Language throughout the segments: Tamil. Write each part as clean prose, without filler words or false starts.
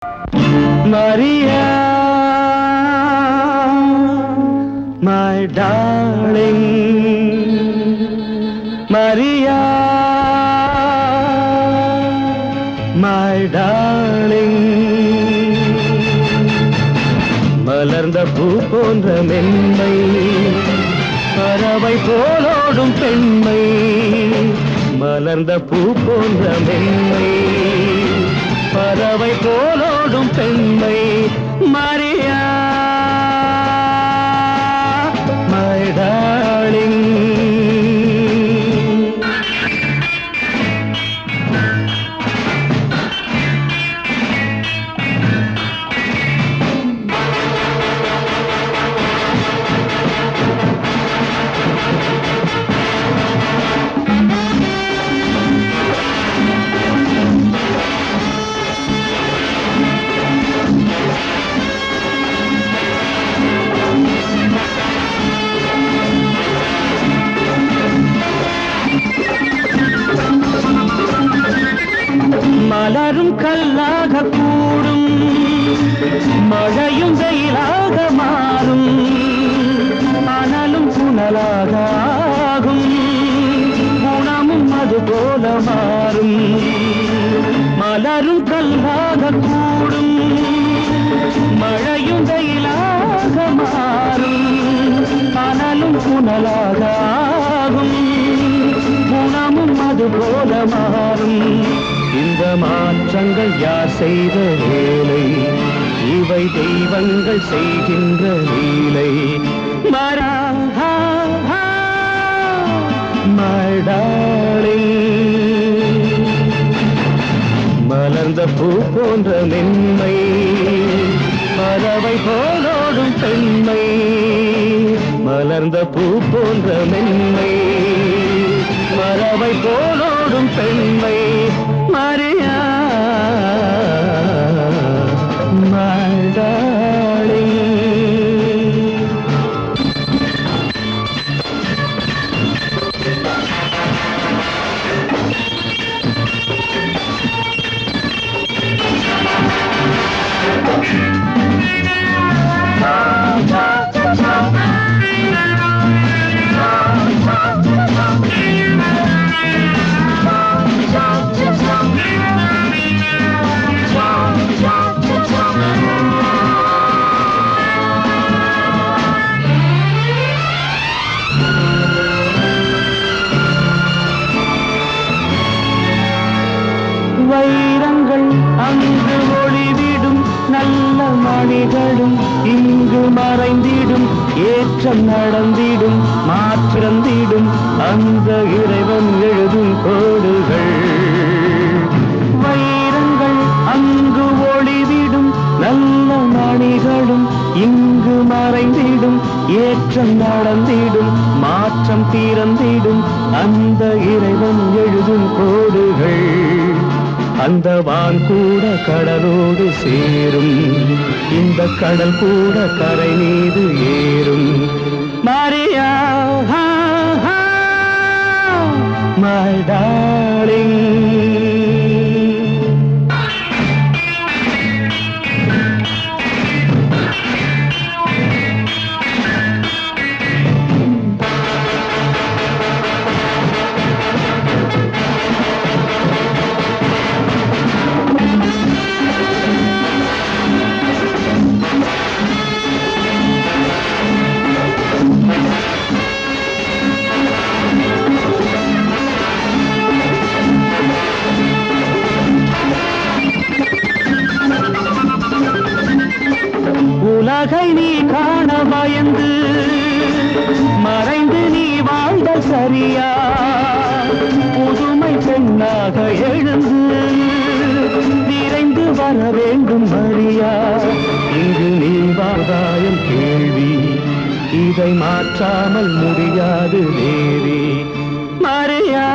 Maria, my darling, Maria, my darling. மலர்ந்த பூ போன்ற மென்மை, பறவை போலோடும் பெண்மை. மலர்ந்த பூ போன்ற மென்மை, பறவை போலோடும் பெண்மை. Maria, my darling. மலரும் கல்லாக கூடும், மழையும் வெயிலாக மாறும், அனலும் புனலாக ஆகும், குணமும் அது போல மாறும். மலரும் கல்லாக கூடும், மழையும் வெயிலாக மாறும், அனலும் புனலாக ஆகும், குணமும் அது போல மாறும். இந்த மாற்றங்கள் யார் செய்த வேலை? இவை தெய்வங்கள் செய்கின்ற லீலை. மரா, my darling. மலர்ந்த பூ போன்ற மென்மை, பறவை போலோடும் பெண்மை. மலர்ந்த பூ போன்ற மென்மை, பறவை போலோடும் பெண்மை. Maria, my darling. வைரங்கள் அங்கு ஒளிவிடும், நல்ல மணிகளும் இங்கு மறைந்திடும். ஏற்றம் நடந்திடும், மாற்றந்திடும் அந்த இறைவன் எழுதும் கோடுகள். வைரங்கள் அங்கு ஒளிவிடும், நல்ல மணிகளும் இங்கு மறைந்திடும். ஏற்றம் நடந்திடும், மாற்றம் தீரந்திடும் அந்த இறைவன் எழுதும் கோடுகள். அந்த வான் கூட கடலோடு சேரும், இந்த கடல் கூட கரை மீது ஏறும். Maria, my darling. உலகை நீ காண பயந்து மறைந்து நீ வாழ்ந்த சரியா? புதுமை பெண்ணாக எழுந்து விரைந்து வர வேண்டும் மரியா. இங்கு நீ வாதாயம் கேள்வி, இதை மாற்றாமல் முடியாது தேவி. Maria,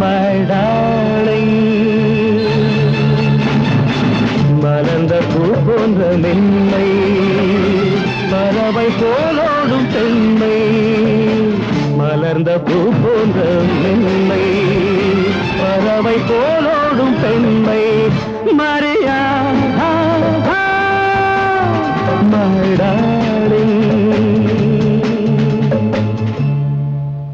my darling. மலர்ந்த பூ போன்ற மென்மை, பறவை போலோடும் பெண்மை. மலர்ந்த பூ போன்ற மென்மை, பறவை போலோடும் பெண்மை. பெண்மை மறி